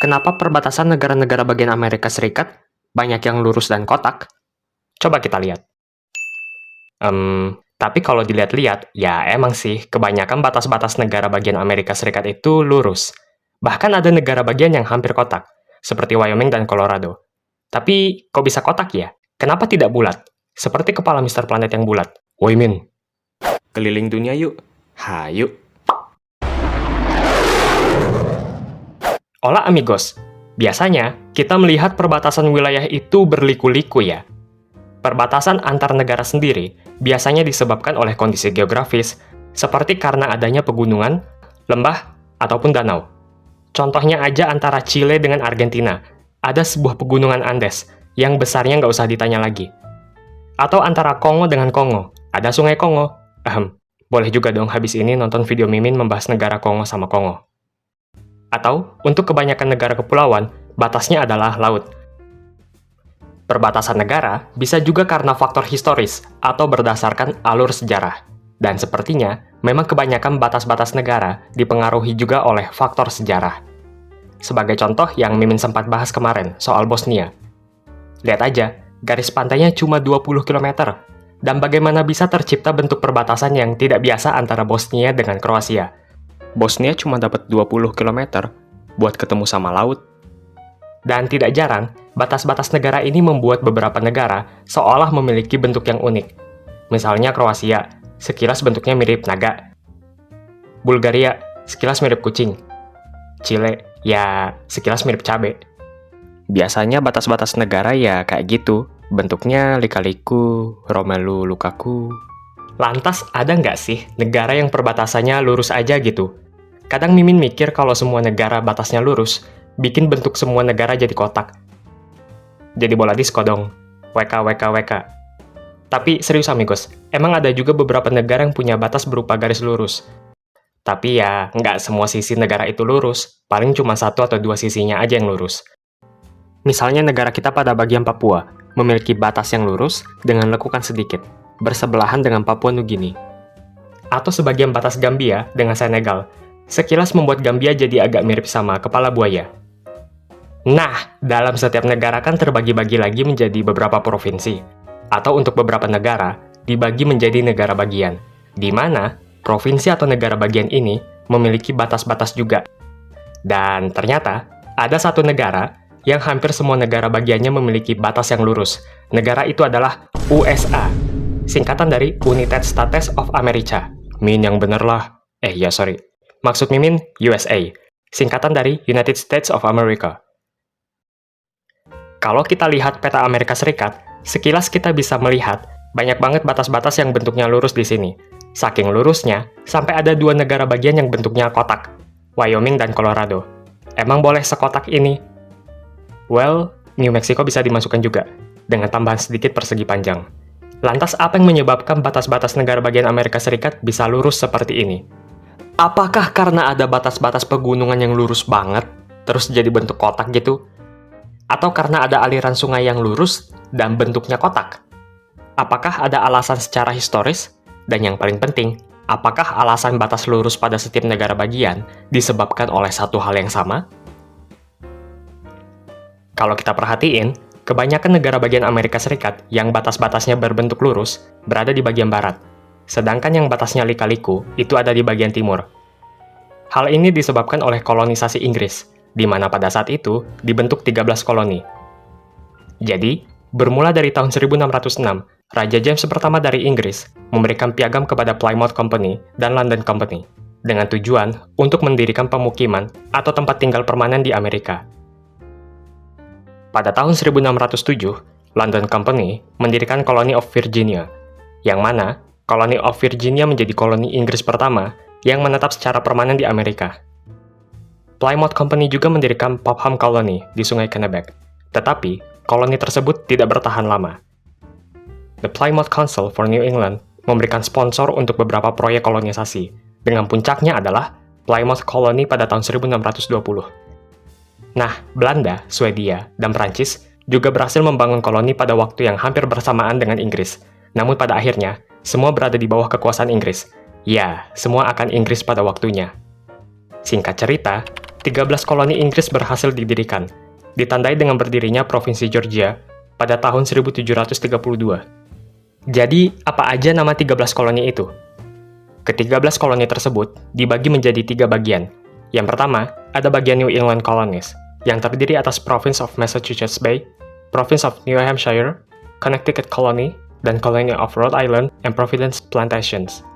Kenapa perbatasan negara-negara bagian Amerika Serikat banyak yang lurus dan kotak? Coba kita lihat. Tapi kalau dilihat-lihat, ya emang sih, kebanyakan batas-batas negara bagian Amerika Serikat itu lurus. Bahkan ada negara bagian yang hampir kotak, seperti Wyoming dan Colorado. Tapi, kok bisa kotak ya? Kenapa tidak bulat? Seperti kepala Mr. Planet yang bulat. Woi Min, keliling dunia yuk. Hayu. Hola amigos, biasanya kita melihat perbatasan wilayah itu berliku-liku ya. Perbatasan antar negara sendiri biasanya disebabkan oleh kondisi geografis, seperti karena adanya pegunungan, lembah, ataupun danau. Contohnya aja antara Chile dengan Argentina, ada sebuah pegunungan Andes yang besarnya nggak usah ditanya lagi. Atau antara Kongo dengan Kongo, ada sungai Kongo. Boleh juga dong habis ini nonton video Mimin membahas negara Kongo sama Kongo. Atau, untuk kebanyakan negara kepulauan, batasnya adalah laut. Perbatasan negara bisa juga karena faktor historis atau berdasarkan alur sejarah. Dan sepertinya, memang kebanyakan batas-batas negara dipengaruhi juga oleh faktor sejarah. Sebagai contoh yang Mimin sempat bahas kemarin, soal Bosnia. Lihat aja, garis pantainya cuma 20 km. Dan bagaimana bisa tercipta bentuk perbatasan yang tidak biasa antara Bosnia dengan Kroasia. Bosnia cuma dapat 20 km buat ketemu sama laut. Dan tidak jarang, batas-batas negara ini membuat beberapa negara seolah memiliki bentuk yang unik. Misalnya Kroasia, sekilas bentuknya mirip naga. Bulgaria, sekilas mirip kucing. Chile, ya sekilas mirip cabe. Biasanya batas-batas negara ya kayak gitu, bentuknya lika-liku, Romelu Lukaku. Lantas ada nggak sih negara yang perbatasannya lurus aja gitu? Kadang Mimin mikir kalau semua negara batasnya lurus, bikin bentuk semua negara jadi kotak. Jadi bola disco dong. WK. Tapi serius amigos, emang ada juga beberapa negara yang punya batas berupa garis lurus. Tapi ya, nggak semua sisi negara itu lurus, paling cuma satu atau dua sisinya aja yang lurus. Misalnya negara kita pada bagian Papua, memiliki batas yang lurus dengan lekukan sedikit, bersebelahan dengan Papua Nugini. Atau sebagian batas Gambia dengan Senegal, sekilas membuat Gambia jadi agak mirip sama kepala buaya. Nah, dalam setiap negara kan terbagi-bagi lagi menjadi beberapa provinsi. Atau untuk beberapa negara, dibagi menjadi negara bagian. Di mana, provinsi atau negara bagian ini memiliki batas-batas juga. Dan ternyata, ada satu negara yang hampir semua negara bagiannya memiliki batas yang lurus. Negara itu adalah USA, singkatan dari United States of America. Min yang bener lah. Maksud Mimin, USA, singkatan dari United States of America. Kalau kita lihat peta Amerika Serikat, sekilas kita bisa melihat banyak banget batas-batas yang bentuknya lurus di sini. Saking lurusnya, sampai ada dua negara bagian yang bentuknya kotak, Wyoming dan Colorado. Emang boleh sekotak ini? Well, New Mexico bisa dimasukkan juga, dengan tambahan sedikit persegi panjang. Lantas apa yang menyebabkan batas-batas negara bagian Amerika Serikat bisa lurus seperti ini? Apakah karena ada batas-batas pegunungan yang lurus banget, terus jadi bentuk kotak gitu? Atau karena ada aliran sungai yang lurus dan bentuknya kotak? Apakah ada alasan secara historis? Dan yang paling penting, apakah alasan batas lurus pada setiap negara bagian disebabkan oleh satu hal yang sama? Kalau kita perhatiin, kebanyakan negara bagian Amerika Serikat yang batas-batasnya berbentuk lurus berada di bagian barat. Sedangkan yang batasnya lika-liku itu ada di bagian timur. Hal ini disebabkan oleh kolonisasi Inggris, di mana pada saat itu dibentuk 13 koloni. Jadi, bermula dari tahun 1606, Raja James pertama dari Inggris memberikan piagam kepada Plymouth Company dan London Company, dengan tujuan untuk mendirikan pemukiman atau tempat tinggal permanen di Amerika. Pada tahun 1607, London Company mendirikan Colony of Virginia, yang mana Colony of Virginia menjadi koloni Inggris pertama yang menetap secara permanen di Amerika. Plymouth Company juga mendirikan Popham Colony di Sungai Kennebec, tetapi koloni tersebut tidak bertahan lama. The Plymouth Council for New England memberikan sponsor untuk beberapa proyek kolonisasi, dengan puncaknya adalah Plymouth Colony pada tahun 1620. Nah, Belanda, Swedia, dan Prancis juga berhasil membangun koloni pada waktu yang hampir bersamaan dengan Inggris. Namun pada akhirnya, semua berada di bawah kekuasaan Inggris. Ya, semua akan Inggris pada waktunya. Singkat cerita, 13 koloni Inggris berhasil didirikan, ditandai dengan berdirinya Provinsi Georgia pada tahun 1732. Jadi, apa aja nama 13 koloni itu? Ke-13 koloni tersebut dibagi menjadi 3 bagian. Yang pertama, ada bagian New England Colonies, yang terdiri atas Province of Massachusetts Bay, Province of New Hampshire, Connecticut Colony, dan Colony of Rhode Island and Providence Plantations.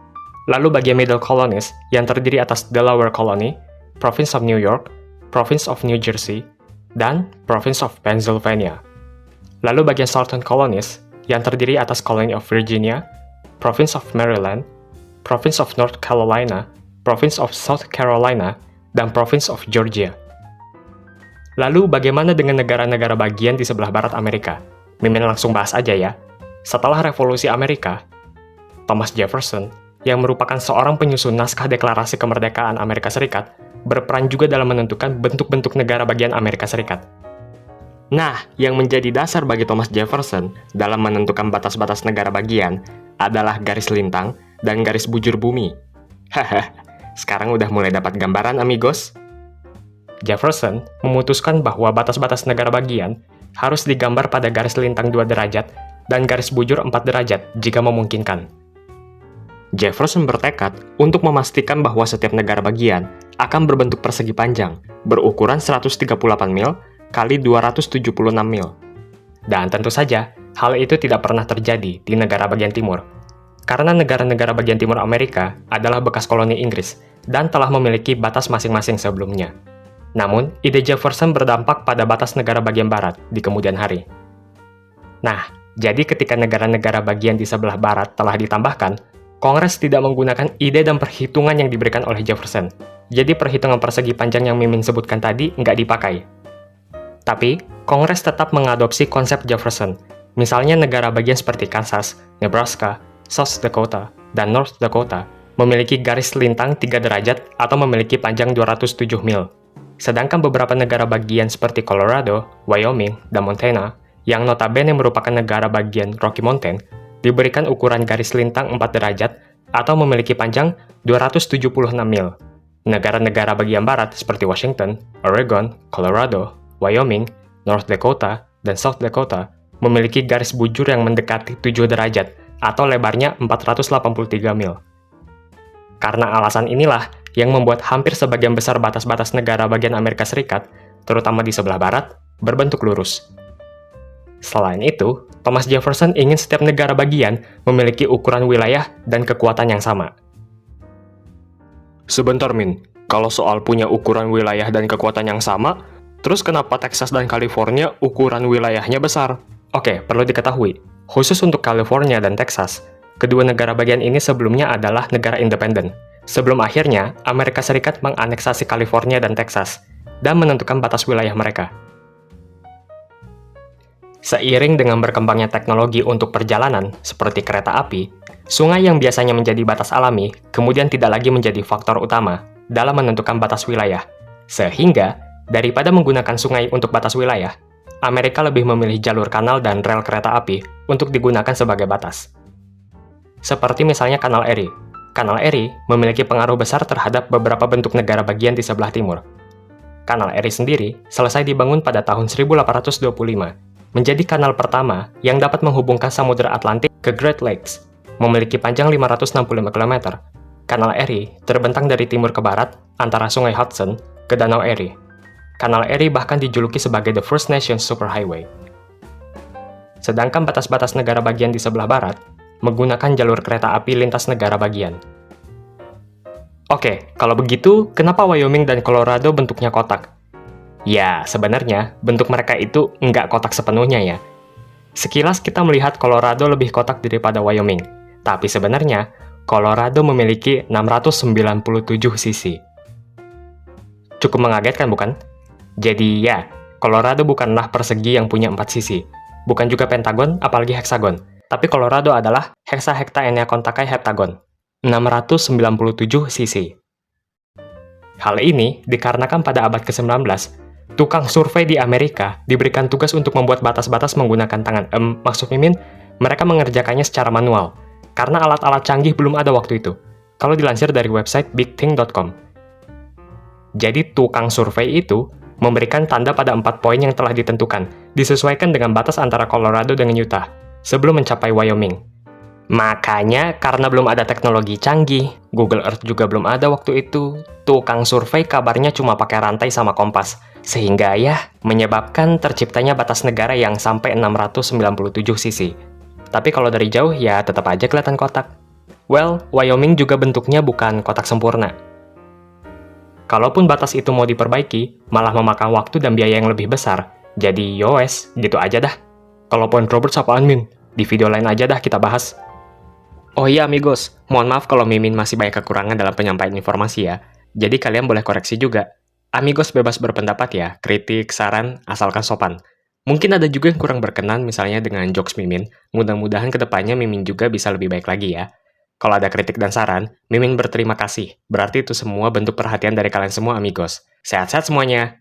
Lalu bagian Middle Colonies, yang terdiri atas Delaware Colony, Province of New York, Province of New Jersey, dan Province of Pennsylvania. Lalu bagian Southern Colonies, yang terdiri atas Colony of Virginia, Province of Maryland, Province of North Carolina, Province of South Carolina, dan Province of Georgia. Lalu bagaimana dengan negara-negara bagian di sebelah barat Amerika? Mimin langsung bahas aja ya. Setelah Revolusi Amerika, Thomas Jefferson, yang merupakan seorang penyusun naskah Deklarasi Kemerdekaan Amerika Serikat, berperan juga dalam menentukan bentuk-bentuk negara bagian Amerika Serikat. Nah, yang menjadi dasar bagi Thomas Jefferson dalam menentukan batas-batas negara bagian adalah garis lintang dan garis bujur bumi. Haha, sekarang udah mulai dapat gambaran, amigos? Jefferson memutuskan bahwa batas-batas negara bagian harus digambar pada garis lintang 2 derajat dan garis bujur 4 derajat jika memungkinkan. Jefferson bertekad untuk memastikan bahwa setiap negara bagian akan berbentuk persegi panjang, berukuran 138 mil kali 276 mil. Dan tentu saja, hal itu tidak pernah terjadi di negara bagian timur, karena negara-negara bagian timur Amerika adalah bekas koloni Inggris dan telah memiliki batas masing-masing sebelumnya. Namun, ide Jefferson berdampak pada batas negara bagian barat di kemudian hari. Nah, jadi ketika negara-negara bagian di sebelah barat telah ditambahkan, Kongres tidak menggunakan ide dan perhitungan yang diberikan oleh Jefferson. Jadi perhitungan persegi panjang yang Mimin sebutkan tadi nggak dipakai. Tapi, Kongres tetap mengadopsi konsep Jefferson. Misalnya negara bagian seperti Kansas, Nebraska, South Dakota, dan North Dakota memiliki garis lintang 3 derajat atau memiliki panjang 207 mil. Sedangkan beberapa negara bagian seperti Colorado, Wyoming, dan Montana, yang notabene merupakan negara bagian Rocky Mountain, diberikan ukuran garis lintang 4 derajat atau memiliki panjang 276 mil. Negara-negara bagian barat seperti Washington, Oregon, Colorado, Wyoming, North Dakota, dan South Dakota memiliki garis bujur yang mendekati 7 derajat atau lebarnya 483 mil. Karena alasan inilah yang membuat hampir sebagian besar batas-batas negara bagian Amerika Serikat, terutama di sebelah barat, berbentuk lurus. Selain itu, Thomas Jefferson ingin setiap negara bagian memiliki ukuran wilayah dan kekuatan yang sama. Sebentar, Min. Kalau soal punya ukuran wilayah dan kekuatan yang sama, terus kenapa Texas dan California ukuran wilayahnya besar? Oke, perlu diketahui, khusus untuk California dan Texas, kedua negara bagian ini sebelumnya adalah negara independen, sebelum akhirnya Amerika Serikat menganeksasi California dan Texas, dan menentukan batas wilayah mereka. Seiring dengan berkembangnya teknologi untuk perjalanan, seperti kereta api, sungai yang biasanya menjadi batas alami, kemudian tidak lagi menjadi faktor utama dalam menentukan batas wilayah. Sehingga, daripada menggunakan sungai untuk batas wilayah, Amerika lebih memilih jalur kanal dan rel kereta api untuk digunakan sebagai batas. Seperti misalnya Kanal Erie. Kanal Erie memiliki pengaruh besar terhadap beberapa bentuk negara bagian di sebelah timur. Kanal Erie sendiri selesai dibangun pada tahun 1825, menjadi kanal pertama yang dapat menghubungkan Samudra Atlantik ke Great Lakes, memiliki panjang 565 km. Kanal Erie terbentang dari timur ke barat antara Sungai Hudson ke Danau Erie. Kanal Erie bahkan dijuluki sebagai The First Nation Superhighway. Sedangkan batas-batas negara bagian di sebelah barat menggunakan jalur kereta api lintas negara bagian. Oke, kalau begitu, kenapa Wyoming dan Colorado bentuknya kotak? Ya, sebenarnya bentuk mereka itu nggak kotak sepenuhnya ya. Sekilas kita melihat Colorado lebih kotak daripada Wyoming, tapi sebenarnya Colorado memiliki 697 sisi. Cukup mengagetkan bukan? Jadi ya, Colorado bukanlah persegi yang punya 4 sisi, bukan juga pentagon apalagi heksagon, tapi Colorado adalah hexahectaenneacontakai heptagon, 697 sisi. Hal ini dikarenakan pada abad ke-19, tukang survei di Amerika diberikan tugas untuk membuat batas-batas menggunakan tangan. Maksud Mimin, mereka mengerjakannya secara manual, karena alat-alat canggih belum ada waktu itu, kalau dilansir dari website bigthing.com. Jadi tukang survei itu memberikan tanda pada 4 poin yang telah ditentukan, disesuaikan dengan batas antara Colorado dengan Utah, sebelum mencapai Wyoming. Makanya, karena belum ada teknologi canggih, Google Earth juga belum ada waktu itu, tukang survei kabarnya cuma pakai rantai sama kompas, sehingga ya, menyebabkan terciptanya batas negara yang sampai 697 sisi. Tapi kalau dari jauh, ya tetap aja kelihatan kotak. Well, Wyoming juga bentuknya bukan kotak sempurna. Kalaupun batas itu mau diperbaiki, malah memakan waktu dan biaya yang lebih besar. Jadi yowes, gitu aja dah. Kalau poin Roberts apaan, Min? Di video lain aja dah kita bahas. Oh iya amigos, mohon maaf kalau Mimin masih banyak kekurangan dalam penyampaian informasi ya. Jadi kalian boleh koreksi juga. Amigos bebas berpendapat ya, kritik, saran, asalkan sopan. Mungkin ada juga yang kurang berkenan misalnya dengan jokes Mimin. Mudah-mudahan kedepannya Mimin juga bisa lebih baik lagi ya. Kalau ada kritik dan saran, Mimin berterima kasih. Berarti itu semua bentuk perhatian dari kalian semua amigos. Sehat-sehat semuanya.